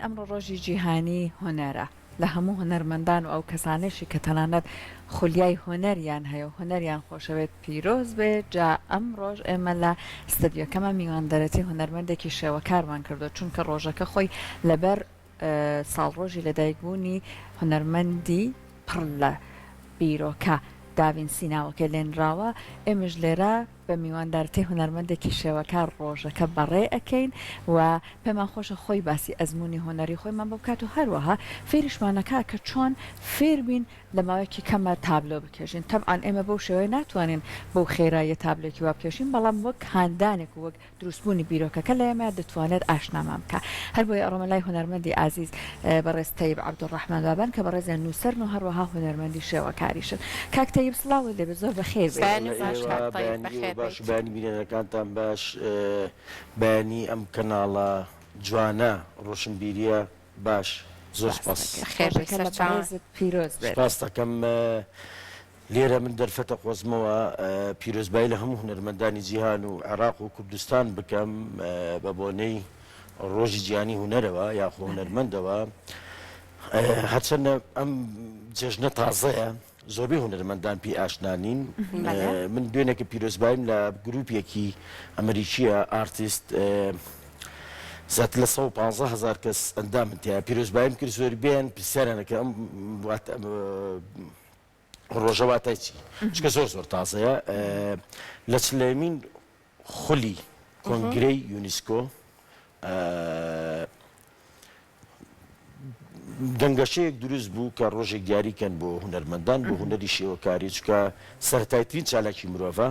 ئەمڕۆ ڕۆژی جیهانی هۆنەرە لە هەموو هۆنەرمەندان و ئەو کەسانێکی کە تەنانەت خولیای هۆنەریان هەیە و هۆنەریان خۆشەوێت پیرۆز بێت. جا ئەم ڕۆژ ئێمە لە ستدیۆکەمە میواندەرەتی هۆنەرمەندێکی شێوەکارمان کردو، چونکە ڕۆژەکە خۆی لەبەر ساڵڕۆژی لەدایکبوونی هۆنەرمەندی پڕ لە بیرۆکە داڤینسی ناوەکە لێنراوە. ئێمەش لێرە بە میواندارەتی هۆنەرمەندێکی شێوەکار ڕۆژەکە بەڕێ ئەەکەین و پێمان خۆشە خۆی باسی ئەزمموی هۆنەری خۆیمان بکات و هەروەها فێریشمانەکە کە چۆن فێربین لە ماوەیەکی کەمە تابلۆ بکێژین. تەبعاً ئێمە بەو شێوەیە ناتوانین بەو خێراییە تابلێکی وا بکێشین، بەڵام وەک هاندانێک و وەک دروستبوونی بیرۆکەکە لە ئێمە دەتوانێت ئاشنامان بکە. هەر بۆیە ئەڕۆمەلای هۆنەرمەندی عزیز بەڕێز تەیب عەبدوڕەحمان بابان کە بەڕێزیان نووسەرن و هەروەها هۆنەرمەندی شێوەکاریشن. کاک تەیب سڵاو لێبێ، زۆر بەخێر بێت. باش بانی بینەکانتان باش بەیانی ئەم کەناڵە جوانە ڕۆشنبیریە باش زۆر سپاس دەکەم. لێرە من دەرفەتە خۆزمەوە پیرۆزبایی لە هەموو هونەرمەندانی جیهان و عێراق و کوردستان بکەم بە بۆنەی ڕۆژی جیهانی هونەرەوە یاخۆ هونەرمەندەوە. هەرچەندە ئەم جێژنە تازەیە، زۆربەی هونەرمەندان پێی ئاشنانین. من دوێنێکە پیرۆزبایم لە گروپێکی ئەمریکیە ئارتیست زیاتر لە 150,000 کەس ئەندام من تیا پیرۆزبایم کرد، زۆر بێن پرسیارانەکە ئەم ڕۆژەواتای چی، چکە زۆر زۆر تازەیە. لە چلەمین خولی کۆنگرەی یونیسکۆ دەنگەشەیەک دروست بوو کە ڕۆژێک دیاریکەن بۆ هونەرمەندان بۆ هونەری شێوەکاری، چکە سەرەتایترین چالاکی مرۆڤە.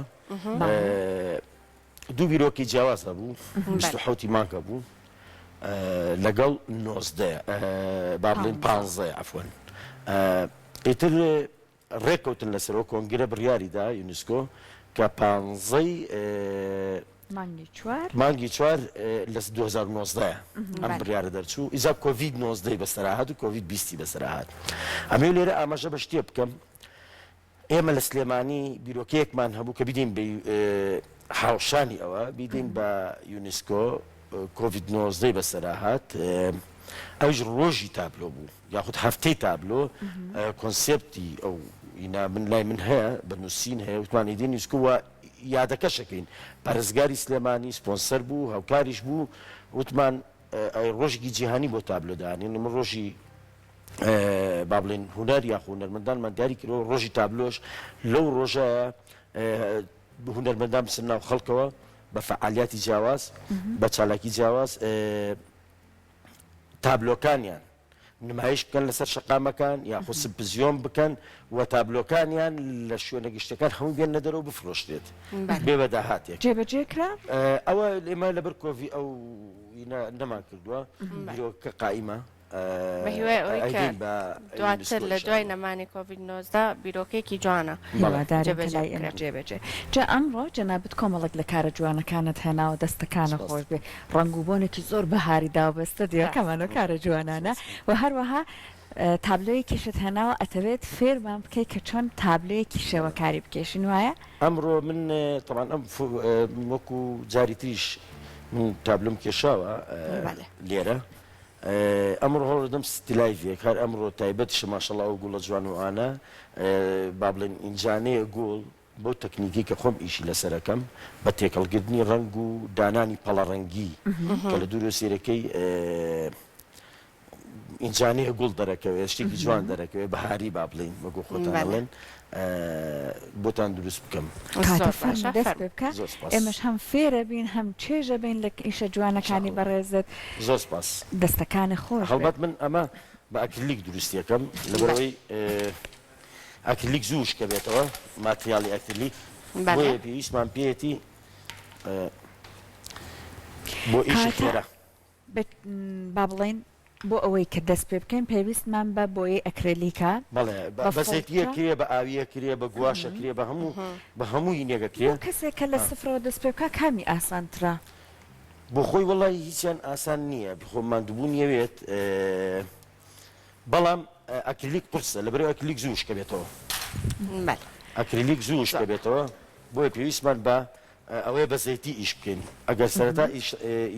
دوو بیرۆکی جیاوازە بوو، 27 مانگە بوو لەگەڵ 19 با بڵێن 15 عەفوەن. ئیتر ڕێککەوتن لەسەرەوە کۆنگرە بڕیاریدا یونیسکۆ کە 15 مانگی چوار لە 2019 ئەم بڕیارە دەرچوو ئیزا کۆڤید 19 بەسەرهات و کۆڤید 20 بەسەرهات. ئەمێ لێرە ئاماژە بە شتێ بکەم. ئێمە لە سلێمانی بیرۆکەیەکمان هەبوو کە بیدەین بە هاوشانی ئەوە بیدەین بە یونیسکۆ کۆڤید 19 بەسەرهات. ئەوش ڕۆژی تابلۆ بوو یاخود هەفتەی تابلۆ کۆنسێپتی ئەو من لای من هەیە بە نووسین هەیە وتمانی دێن یونیسکۆ یادەکەشەکەین. پارێزگاری سلێمانی سپۆنسەر بوو، هاوکاریش بوو، وتمان ڕۆژێکی جیهانی بۆ تابلۆدانین. من ڕۆژی با بڵێن هونەر یاخۆ هونەرمەندانمان دیاری کردەوە. ڕۆژی تابلۆش لەو ڕۆژەیە هونەرمەندان بچن ناو خەڵکەوە بە فعالیاتی جیاواز بە چالاکی جیاواز تابلۆکانیان نمایش بکەن لەسەر شەقامەکان یاخۆ سمپزیۆن بکەن و تابلۆکانیان لە شوێنە گشتەکان هەموو بێنە دەرەوە بفرۆشتێت بێ بە داهاتێک. جێبەجێکرا ئەوە ئێمە لەبەر کۆڤی ئەو نەمان کردووە بیرۆکە قائیمە. دواتر لە دوای نەمانی کۆڤید 19 بیرۆکێکی جوانە جێبەجێ. جا ئەمڕۆ جەنابەت کۆمەڵک لە کارە جوانەکانت هێناوە دەستەکانە خۆش بێ ڕنگ و بۆنێکی زۆر بەهاری داوبەستە دیەکەمانە کارە جوانانە و هەروەها تابلۆیەکیشت هێناوە ئەتەوێت فێرمان بکەیت کە چۆن تابلۆیەکی شێوەکاری بکێشین وایە؟ ئەمڕۆ من تەمان ئەم وەکو جاری تریش من تابلۆم کێشاوە لێرە. ئەمڕۆ هەڵدەم ستیلایڤێک هەر ئەمڕۆ تایبەتیشە ماشەڵڵا و گوڵە جوان و ئانە با بڵێن ئینجانەیە گوڵ بۆ تەکنیکی کە خۆم ئیشی لەسەرەکەم بە تێکەڵگرتنی ڕنگ و دانانی پەڵەڕەنگی کە لە دوور سێرەکەی ئینجانەیە گوڵ دەرەکەوێت شتێکی جوان دەرەکەوێت بەهاری با بڵین وەکو خۆتان دەڵێن بۆتان دروست بکەم. دەست پێ بکە ئێمەش هەم فێرە بین هەم چێژە بین لە ئیشە جوانەکانی بەڕێزت. زۆر سپاس. دەستەکانی خۆش هەڵبەت من ئەمە بە ئەکریلیک دروستیەکەم لەبەرەوەی ئەکریلیک زوو شکە بێتەوە ماتریاڵی ئەکریلیک بۆیە پێویستمان پێیەتی بۆ ئیشی خێرا با بڵێن بۆ ئەوەی کە دەست پێ بکەین پێویستمان بە بۆیە ئەکرێلیکە بەڵێ بەسێتیە کرێ بە ئاویە کرێ بە گواشە کرێ بە هەمووی نێگە کرێ. کەسێک کە لە سفرەوە دەست پێ بکە کامی ئاسانترە؟ بۆ خۆی وەڵی هیچیان ئاسان نییە خۆمان دوبوو نیەوێت بەڵام ئەکریلیک قورسە لەبەرەوە ئەکریلیک زوو شکە بێتەوە. ئەکریلیک زوو شکە بێتەوە بۆیە پێویستمان بە ئەوەیە بە زەیتی ئیش بکەین. ئەگەر سەرەتا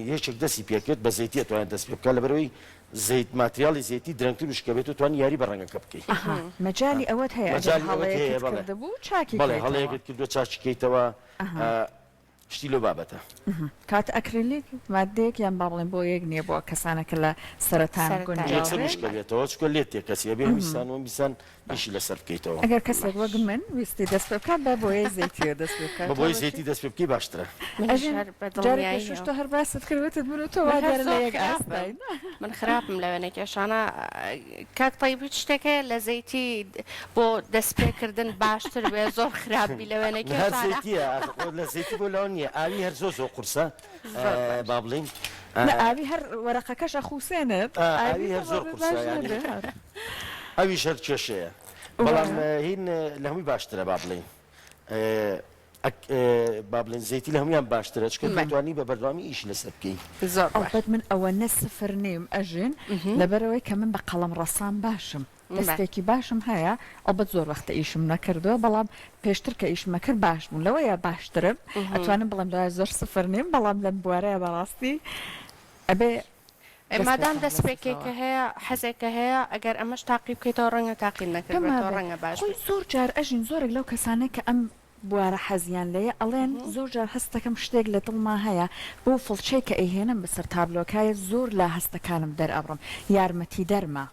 هیچێک دەستی پێکرد بە زەیتی ئەتوانێت دەست پێ بکە لەبەرەوەی زەیت ماتریاڵی زەیتی درەنگتر وشکە بێت و توانی یاری بە ڕەنگەکە بکەیت مەجای ئەوەت هەیە مەجای ئەوەت هەڵەیەکت هەیە، بەڵێ. کردبوو چاکی بەڵێ کردەوە. هەڵەیەکت کردووە چاچکەیتەوە شتی لۆ بابەتە. کات ئەکریلیک مادەیەک یان با بڵێن بۆ یەک نییە بۆ کەسانەکە لە سەرەتان سەرەتا. یەکسەر گونجاو وشکە بێتەوە چکە لێت تێ کەسی ئەبێ ویسان و بیسان ئیشی لەسەر بکەیتەوە. ئەگەر کەسێک وەک من ویستی دەست پێ بکات بە بۆیە زەیتی دەست پێ بکات بە بۆی زەیتی دەست پێ بکەی باشترە. جارێکی شش تۆ هەر باست کردوتت بن و تۆ وا دیارە لە یەک ئاستای من خراپم لەوێنە کێشانە کاک تەیب هیچ شتێکە لە زەیتی بۆ دەستپێکردن باشتر بێ زۆر خراپی لەوێنە هەر کێشانە زەیتیە لە زەیتی بۆ لەوە نییە ئاوی هەر زۆر قورسە با بڵین لە ئاوی هەر وەرەقەکەش ئەخوسێنێت ئاوی هەر زۆر قورسە ئەویش هەر کێشەیە بەڵام هین لە هەمووی باشترە با بڵین با بڵێن زەیتی لە هەمویان باشترە چکە دەتوانی بە بەردەوامی ئیش لەسەر بکەی. زۆر ئەڵبەت من ئەوە نەسفر نیم ئەژین لەبەرەوەی کە من بە قەڵەم ڕەسام باشم دەستێکی باشم هەیە ئەڵبەت زۆر وەختە ئیشم نەکردووە بەڵام پێشتر کە ئیشمە کرد باش بوون لەوەیە باشترم ئەتوانم بڵێم لای زۆر سفر نیم بەڵام لەم بوارەیە بەڕاستی ئەبێ مادام دەستپێکێکە هەیە حەزێکە هەیە ئەگەر ئەمەش تاقی بکەیتەوە ڕەنگە تاقی نەکردێتەوە ڕەنگە باش خۆی زۆر جار ئەژین زۆرێک لەو کەسانەی کە ئەم بوارە حەزیان لەیە ئەڵێن زۆر جار هەستەکەم شتێک لە دڵما هەیە بۆ فڵچەی کە ئەیهێنم بەسەر تابلۆکایە زۆر لە هەستەکانم دەرئەبڕم یارمەتی دەرما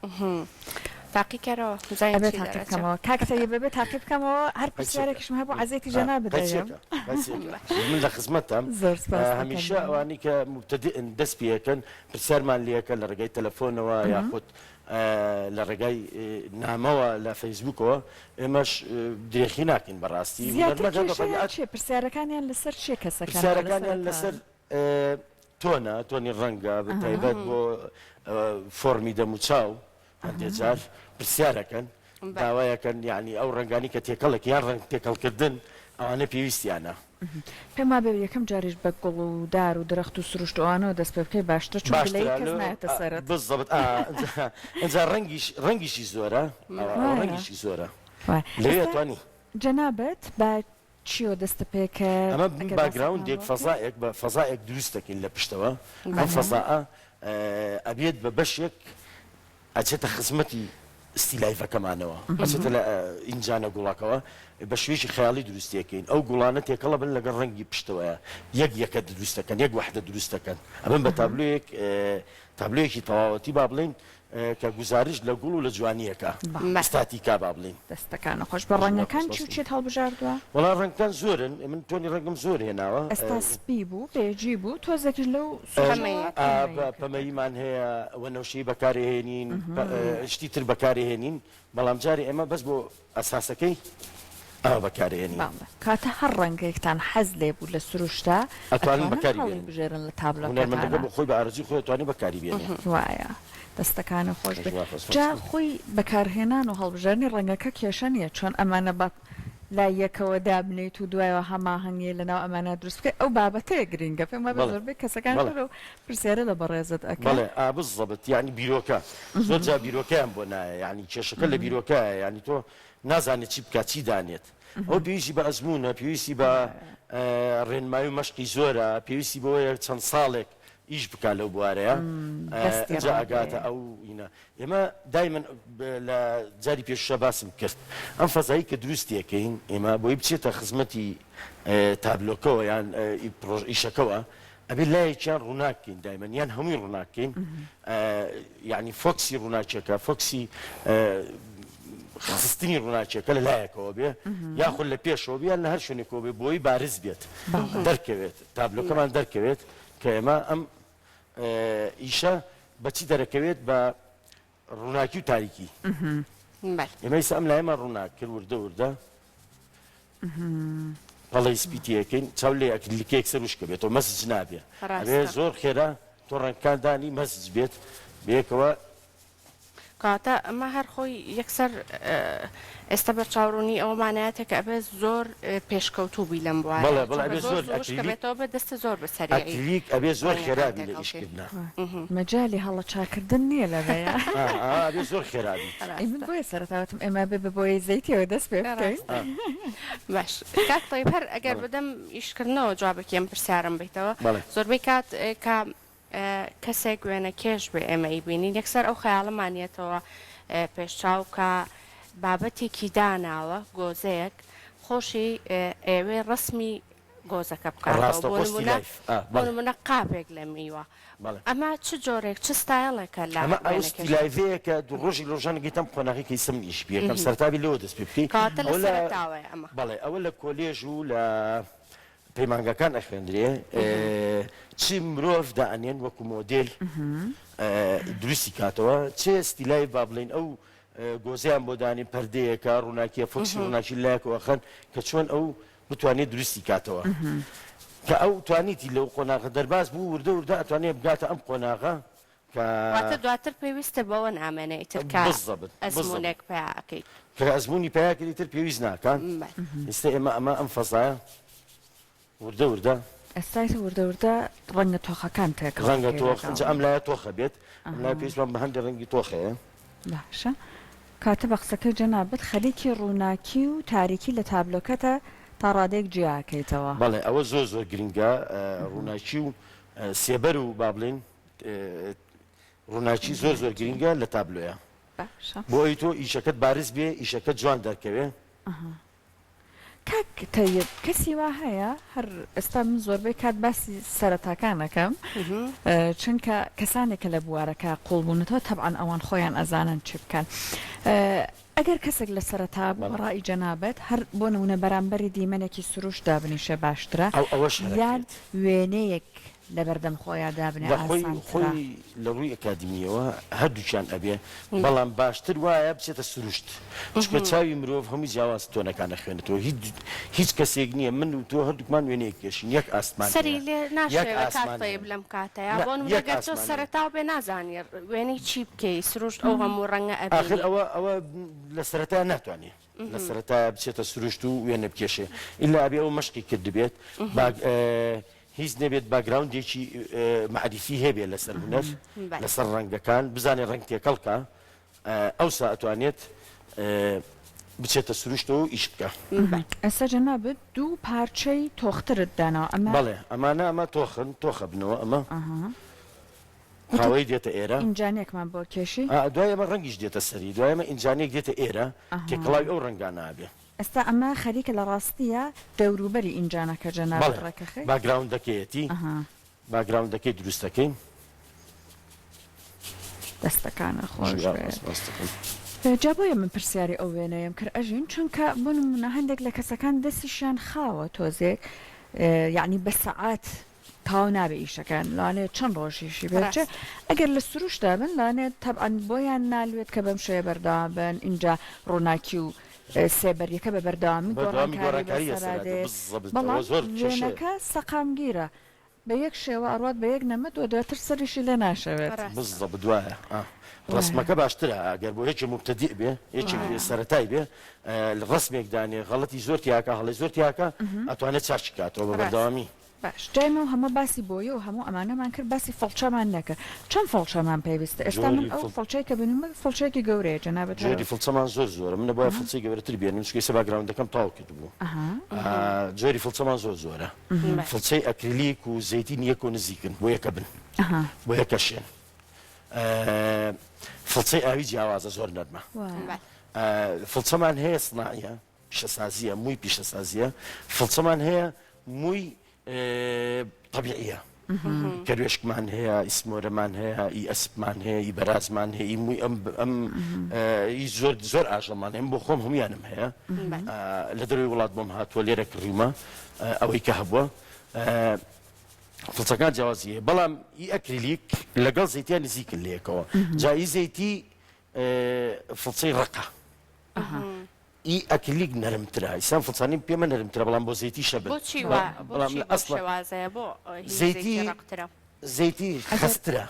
تاقی کەرەوە ئەبێ تاقی بکەمەوە کاکتەیە بەبێ تاقی بکەمەوە هەر پرسیارێکیشم هەبوو عەزێتی جەنا بدەیەم من لە خزمەتم زۆر سپاس هەمیشە ئەوانی کە مبتدئن دەست پێەکەن پرسیارمان لێەکە لە ڕێگەی تەلەفۆنەوە یاخود لە ڕێگای نامەوە لە فەیسبوکەوە ئێمەش درێخی ناکەین بەڕاستی چێ پرسیارەکانیان لەسەر چێ کەسەکان پرسیارەکانیان لەسەر تۆنە تۆنی ڕەنگە بەتایبەت بۆ فۆرمی دەموچاو هەندێجار پرسیارەکەن داوایەکەن یعنی ئەو ڕەنگانی کە تێکەڵێک یان ڕەنگ تێکەڵکردن ئەوانە پێویستیانە پێم وابێ یەکەم جاریش بە گوڵ و دار و درەخت و سروشتوانەوە دەست پێ بکەی باشتر چون لەی کەس نایەتە سەرت بالضبط ئەجا ڕەنگیشی زۆرە ڕەنگیشی زۆرە لەوێ توانی جەنابەت بە چیۆ دەستە پێکە ئەمە باگراوندێک فەزایەک بە فەزایەک دروست دەکەین لە پشتەوە ئەم فەزاە ئەبێت بە بەشێک ئەچێتە خزمەتی ستیلایفەکەمانەوە ئەچێتە لە ئینجانە گوڵاکەوە بە شوێشی خەیاڵی دروستیەکەین ئەو گوڵانە تێکەڵە بن لەگەڵ ڕەنگی پشتەوەیە یەکە دروستەکەن یەک وحدە دروستەکەن ئەمن بە تابلویەکی تەواوەتی با بڵین کە گزارش لە گوڵ و لە جوانیەکە ئەستاتیکا با بڵین دەستەکانە خۆش بە ڕەنگەکان چی چێت هەڵبژاردووە وەڵا ڕەنگەکان زۆرن من تۆنی ڕەنگم زۆر هێناوە ئەستا سپی بوو بێجی بوو تۆزێکیش لەو پەمەیمان هەیە وەنەوشی بەکارهێنین شتی تر بەکارهێنین بەڵام جاری ئێمە بەس بۆ ئەساسەکەی ئەوە بەکارهێنین کاتە هەر ڕەنگێکتان حەز لێ بوو لە سروشتا ئەتوانین بەکاری بژێرن لە تابلۆکە هونەرمەندەکە بۆ خۆی بە ئارەزوی خۆی توانی بەکاری بێنێ وایە دەستەکانە خۆش جا خۆی بەکارهێنان و هەڵبژێرنی ڕەنگەکە کێشە نییە چۆن ئەمانە بە لای یەکەوە دابنیت و دوایەوە هەماهەنگی لەناو ئەمانە دروست بکە ئەو بابەتەیە گرنگە پێم وایە زۆربەی کەسەکان و پرسیارە لە بەڕێزت ئەکە بەڵێ بالضبط یعنی بیرۆکە زۆر جا بیرۆکەیان بۆ نایە یعنی کێشەکە لە بیرۆکایە یعنی تۆ نازانێت چی بکات چی دانێت ئەو پێویستی بە ئەزمونە پێویستی بە ڕێنمایی و مەشقی زۆرە پێویستی بۆیە چەند ساڵێک ئیش بک لەو بوارەیە ئەجا ئەگاتە ئەو ئینە ئێمە دایمەن لە جاری پێشە باسم کرد ئەم فەزایی کە دروستیەکەین ئێمە بۆی بچێتە خزمەتی تابلۆکەوە یان ئیشەکەەوە ئەبێ لایەکیان ڕووناکەین دایمەن یان هەمووی ڕووناکەین یعنی فۆکسی ڕووناچێکە فۆکسی خستنی ڕووناچێکە لە لایەکەوە بێ یاخود لە پێشەوە بیان لە هەر شوێنێکەوە بێ بۆی بارز بێت دەرکەوێت تابلۆکەمان دەرکەوێت کە ئێمە ئەم ئیشە بەچی دەرەکەوێت بە ڕووناکی و تاریکی ئێمە ئەم لایەمە ڕووناک کرد وردە وردە پەڵی سپیتیەکەین چاو لێ ئەکلیکەیەک سەر وشکە بێتەوە مەسج نابێ ئەبێ زۆر خێرا تۆ ڕەنگەکان دانی مەسج بێت بەیەکەوە کاتە ئەمە هەر خۆی یەکسەر ئێستا بە چاوڕوونی ئەومانایەتێک کە ئەبێ زۆر پێشکەوتوبی لەم وایەبێتەوە بە دەستە زۆر بەسەریک ئەبێ زۆر خێرابی لە ئیشکردنا مەجای هەڵە چاکردن نییە لەوەیە ئەبێ زۆر خێرابی من بۆیە سەرتاوتم ئێمە بێ بۆی زەیتیەوە دەست پێ بکەین باش کات طيب هەر ئەگەر بدەم ئیشکردنەوە جوابێکی ئەم پرسیارم بیتەوە زۆربەی کات کە کەسێک وێنە کێش بێ ئێمە ئیبینین یەکسەر ئەو خەیاڵەمانیێتەوە پێشچاو کە بابەتێکی داناوە گۆزەیەک خۆشی ئێوێ ڕسمی گۆزەکە بکاتەوە نمونە قاپێک لە میوە ئەمە چ جۆرێک چ ستایلێکە لە ئەمە ئەو ستیلایڤەیەکە دوو ڕۆژی ڕۆژانێکی تەم قۆناغیکەی سمیش بێ یەکەم سەرتاوی لەوە دەست پێ بکەی بەڵێ ئەوە لە کۆلێژ و لە پەیمانگەکان ئەخوێندرێ چی مرۆڤ دائەنێن وەکو مۆدێل دروستی کاتەوە چێ ستیلای با بڵێن ئەو گۆزیان بۆ دانی پەردەیەکە ڕووناکیە فۆکسی ڕووناکی لایەکەوە خەن کە چۆن ئەو بتوانێت دروستی کاتەوە کە ئەو توانیتی لەو قۆناغە دەرباز بوو وردە وردە ئەتوانێت بگاتە ئەم قۆناغە کە دواتر پێویستە بەوە نامێنێتتر ئەزمونێک پیاکەیت کە ئەزمموی پیاکەی تر پێویست ناکان ئێستا ئێمە ئەمە ئەم فەزایە وردە وردە ئێستای وردەوردە ڕەنگە تۆخەکان تێک ڕەنگە تۆخ ئەم لایە تۆخە بێت ئەم لای پێویستمان بە هەندێک ڕەنگی تۆخەیە باشە کاتە بە قسەکەی جەنابەت خەریکی ڕووناکی و تاریکی لە تابلۆکەتە تا ڕادێک جیاکەیتەوە بەڵێ ئەوە زۆر زۆر گرنگە ڕووناکی و سێبەر و با بڵێن ڕووناکی زۆر زۆر گرنگە لە تابلۆیە بۆ ئەی تۆ ئیشەکەت بارز بێ ئیشەکە جوان دەرکەوێ کاک تەیب کەسی وا هەیە هەر ئێستا من زۆربەی کات باسی سەرەتاکانەکەم چونکە کەسانێکە لە بوارەکە قوڵبوونەوە تەبعاً ئەوان خۆیان ئەزانن چ بکەن ئەگەر کەسێک لە سەرەتا ڕای جەنابەت هەر بۆ نمونە بەرامبەری دیمەنێکی سروش دابنیشە باشترە یان وێنەیەک لە بەردەم خۆیان دابنێ خۆی لە ڕووی ئەکادمیەوە هەردووچیان ئەبێ بەڵام باشتر وایە بچێتە سروشت چکە چاوی مرۆڤ هەمووی جیاواز تۆنەکانە خوێنێتەوە هیچ کەسێک نییە من و تۆ هەردووکمان وێنەیەک کێشین یەک ئاسمان سەری لێ ناشێت کاتەیە لەم کاتەیە بۆ نمونەگەر تۆ سەرەتا بێ نازانی وێنەی چی بکەی سروشت ئەو هەموو ڕەنگە ئاخر ئەوە لە سەرەتا ناتوانێت لە سەرەتا بچێتە سروشت و وێنە بکێشێ ئیلا ئەبێ ئەو مەشقی کرد بێت هیچ نەبێت باگراوندێکی معریفی هەبێ لەسەر هونەر لەسەر ڕەنگەکان بزانێ ڕەنگ تێکەڵکە ئەوسا ئەتوانێت بچێتە سروشتەوە و ئیش بکە ئێستا جەنابەت دوو پارچەی تۆخترت داناوە ئەمە بەڵێ ئەمانە ئەمە تۆخە بنەوە ئەمە قاوەی دێتە ئێرە ئینجانێکمان بۆ کێشی دوای ئەمە ڕەنگیش دێتە سەری دوای ئەمە ئینجانێک دێتە ئێرە تێکڵاوی ئەو ڕەنگان نابێ ئێستا ئەمە خەریکە لە ڕاستیە دەوروبەری ئینجانەکە جەنابەت ڕێکەخەی باگراوندەکەیەتی باگراوندەکەی دروستەکەین دەستەکانە خۆش جا بۆیە من پرسیاری ئەو وێنەیەم کرد ئەژین چونکە بۆ نمونە هەندێک لە کەسەکان دەستیشیان خاوە تۆزێک یعنی بە سەعات تاو نابێ ئیشەکان لاانێت چەند ڕۆژیشی بێت ئەگەر لە سروشدا بن لاانێت تەبعاً بۆیان نالوێت کە بەم شێ بەردەوام بن اینجا ڕووناکی و سێبەریەکە بە بەردەوامی گۆڕانکاری بەڵام وێنەکە سەقامگیرە بە یەک شێوە ئەڕات بە یەک نەمەت و دواتر سەریشی لێ ناشەوێت بزە بدوایە ڕسمەکە باشترە ئەگەر بۆ هیچی مبتەدی بێ هیچی سەرەتای بێ ڕسمێک دانێ غەڵەتی زۆر تیاکە هەڵی زۆر تیاکە ئەتوانێت چاچ کاتەوە بە بەردەوامی باش جایمە هەموو باسی بۆیە و هەموو ئەمانەمان کرد باسی فڵچەمان نەکە چەند فڵچەمان پێویستە ئێستا من ئەو فڵچەی کە بنومە فڵچەیەکی گەورەیە جەنابەت جۆری فڵچەمان زۆر زۆرە منە باید فڵچەی گەورەتر بێنم چکە ئێستا باگراوندەکەم تاو کرد بوو جۆری فڵچەمان زۆر زۆرە فڵچەی ئەکریلیک و زەیتین یەک و نزیکن بۆ یەکە بن بۆ یەکە شێن فڵچەی ئاوی جیاوازە زۆر نەرمە فڵچەمان هەیە سناعیە پیشەسازیە مووی پیشەسازیە فڵچەمان هەیە مووی طبيعية كروشكمان هي اسمورمان هي اسبمان هي برازمان هي موي ام زور زور اجمان هم بخوم هم يانم هي لدروي ولاد بوم هات وليرك ريما او يكهبوا فلسكان جوازيه بلام اكريليك لقال زيتيان زيك اللي كوا جاي زيتي فلسي رقه ئەکلیک نەرمترە ئیسان فڵچانی پێمە نەرمترە بەڵام بۆ زەیتی شەبن زەیتی خسترە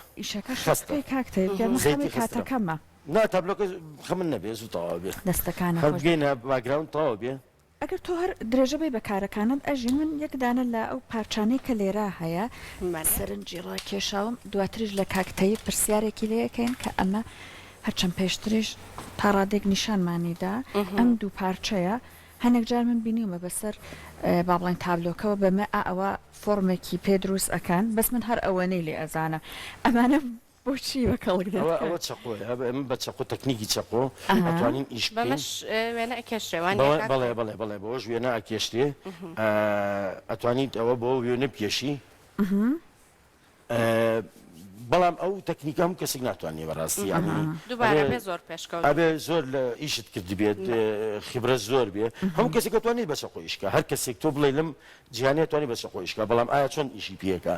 کاتەکەمە نا تابلۆکە خەمن نەبێ زوو تەواو بێ دەستەکانە هەڵبگەینە باگراوند تەواو بێ ئەگەر تۆ هەر درێژەبەی بە کارەکانت ئەژین من یەکدانە لە ئەو پارچانەی کە لێرە هەیە سەرنجی ڕاکێشاوم دواتریش لە کاکتەی پرسیارێکی لەیەکەین کە ئەمە هەرچەند پێشتریش تا ڕادێک نیشانمانیدا ئەم دوو پارچەیە هەنێک جار من بینیومە بەسەر با بڵێن تابلۆکەوە بەمە ئەوە فۆرمێکی پێ دروست ئەکەن بەس من هەر ئەوەنەی لێ ئەزانە ئەمانە بۆچی بە کەڵک ئەوە چقۆە من بە چقۆ تەکنیکی چقۆ ئەتوانین ئیش بەمەش وێنە ئەکێشێوان بەڵێ بەڵێ بەڵێ بۆش وێنە ئەکێشتێ ئەتوانیت ئەوە بۆ وێنە بکێشی بەڵام ئەو تەکنیکە هەموو کەسێک ناتوانێت بەڕاستی دووبارە بێ زۆر پێشکەوت ئەبێ زۆر لە ئیشت کرد بێت خیبرە زۆر بێ هەموو کەسێک توانێت بە چقۆیشکە هەر کەسێک تۆ بڵێ لەم جیهانێت توانێت بە چقۆیشکە بەڵام ئایا چۆن ئیشی پێکە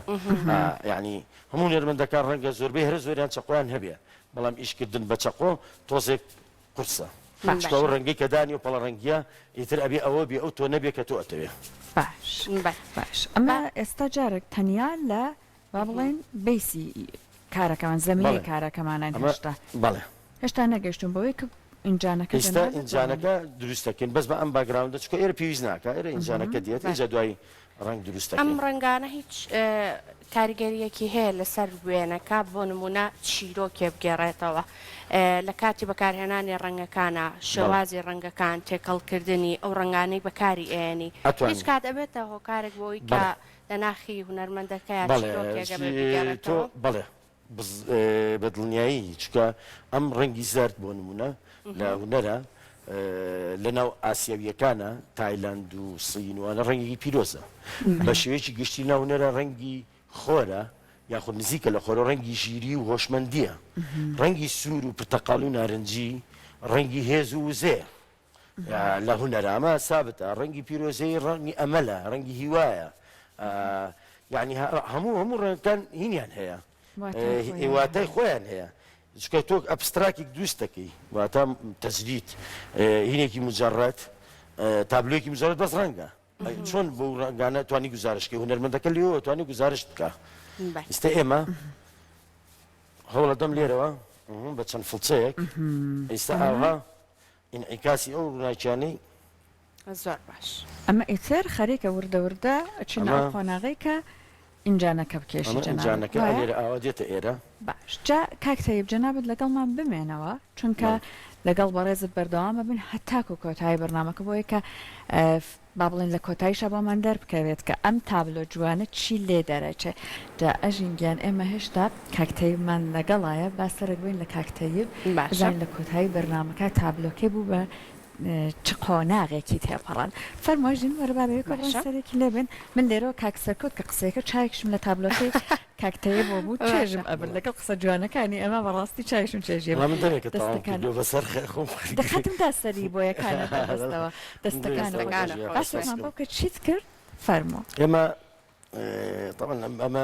یعنی هەموو نێرمەندەکان ڕەنگە زۆربەی هەر زۆریان چقۆیان هەبێ بەڵام ئیشکردن بە چقۆ تۆزێک قورسە ئەو ڕەنگەی کە دانی و پەڵە ڕەنگیە ئیتر ئەبێ ئەوە بێ ئەو تۆ نەبێ کە تۆ ئەتەوێ باش ئەمە ئێستا جارێک تەنیا لە با بڵێن بیسی کارەکەمان زەمینی کارەکەمانان هێشتا بەڵێ هێشتا نەگەشتون بەوەی کە ئینجانەکە ئێستا ئینجانەکە دروستەکەن بەس بە ئەم باگراوندە چکە ئێرە پێویست ناکە ئێرە ئینجانەکە دێت اینجا دوای ڕنگ دروستەکە ئەم ڕنگانە هیچ کاریگەریەکی هەیە لەسەر وێنەکە بۆ نمونە چیرۆکێ بگێڕێتەوە لە کاتی بەکارهێنانی ڕەنگەکانە شێوازی ڕەنگەکان تێکەڵکردنی ئەو ڕنگانەی بەکاری ئێنی هیچ کات ئەبێتە هۆکارێک بۆی کە لە ناخی هونەرمەندەکە بەڵێ بەدڵنیایی چکە ئەم ڕەنگی زرد بۆ نمونە لە هونەرە لەناو ئاسیاویەکانە تایلاند و سینوانە ڕەنگی پیرۆزە بە شێوەیەکی گشتی ناونەرە ڕەنگی خۆرە یاخود نزیکە لە خۆرە ڕەنگی ژیری و هۆشمەندیە ڕەنگی سوور و پرتەقاڵ و نارنجی ڕەنگی هێز و وزێ لە هونەرامە سابتە ڕەنگی پیرۆزەی ڕەنگی ئەمەلە ڕەنگی هیوایە یعنی هەموو ڕەنگەکان هینیان هەیە واتای خۆیان هەیە چکە تۆ ئەبستراکێک دروستەکەی واتە تەجدید هینێکی مجەڕەت تابلۆیەکی مجەڕەت بەس ڕەنگە چۆن بۆ ڕەنگانە توانی گزارشکەی هونەرمەندەکە لێەوە توانی گزارشت بکە ئێستا ئێمە هەوڵە دەم لێرەوە بە چەند فڵچەیەک ئێستا ئاها ئینعیکاسی ئەو ڕووناکیانەی زۆر باش ئەمە ئیتر خەریکە وردە چین خۆناغی کە ئینجانەکە بکێشی جانەکە لێرە ئاوا دێتە ئێرە باش جا کاکتەیب جەنابەت لەگەڵمان بمێنەوە چونکە لەگەڵ بەڕێزت بەردەوامە بن هەتاکو کۆتایی بەرنامەکە بۆیە کە با بڵێن لە کۆتاییشە بۆمان دەربکەوێت کە ئەم تابلۆ جوانە چی لێ دەرەچێ جا ئەژینگیان ئێمە هێشتا کاکتەیبمان لەگەڵایە با سەرک بین لە کاکتەیب بزانین لە کۆتایی بەرنامەکە تابلۆکێ بوو بە چ قۆناغێکی تێپەڕان فەرمۆژین وەربابەیە سەرێکی لێبن من لێرەوە کاکسەرکۆت کە قسەیەکە چایکشم لە تابلۆکەی کاکتەیە بۆ بوو چێژم ئەبن لەگەڵ قسە جوانەکانی ئەمە بەڕاستی چایشم چێژیە دەخەتم دا سەری بۆ یەکانە بەستەوە دەستەکانەکانە باشمان بۆ کە چیت کرد فەرمۆ ئێمە طبعا ئەمە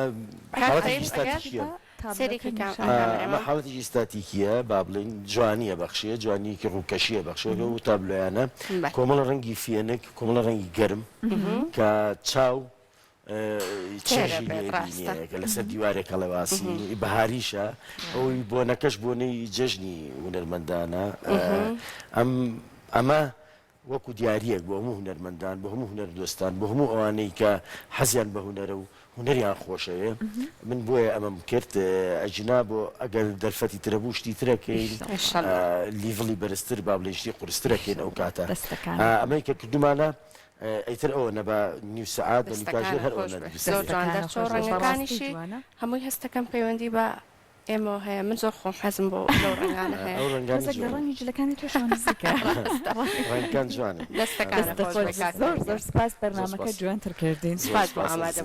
حاڵەتی ئستاتیکیە با بڵین جوانیە بەخشیە جوانیکی ڕووکەشیە بەخشەکە و تابلۆیانە کۆمەڵە ڕەنگی فێنک کۆمەڵە ڕەنگی گەرم کە چاو چێژی کە لەسەر دیوارێکە لەواسی بەهاریشە ئەوی بۆنەکەش بۆنەی جەژنی هونەرمەندانە ئەمە وەکو دیارەک بۆ هەموو هونەرمەندان بۆ هەموو هونەر دۆستان بۆ هەموو ئەوانەی کە حەزیان بە هونەرە و هونەریان خۆشەوێ من بۆیە ئەمەم کرد ئەجنا بۆ ئەگەر دەرفەتی ترە بوو شتی ترەکەین لیڤڵی بەرزتر با بڵێشتی قورسترەکەین ئەو کاتە ئەمەی کە کردومانە ئەیتر ئەوە نەبا نیو سەعات بە نیکاژێر هەر ئەوە ڕەنگەکانیشی هەمووی هەستەکەم پەیوەندی بە ئێمە هەیە من زۆر خۆم حەزم بۆ لەو ڕنگانە هەیە ڕەنگی جلەکانی تۆشان ڕەنگەکان جوانن زۆر سپاس بەرنامەکە جوانتر کردین سپاس بۆ ئامادە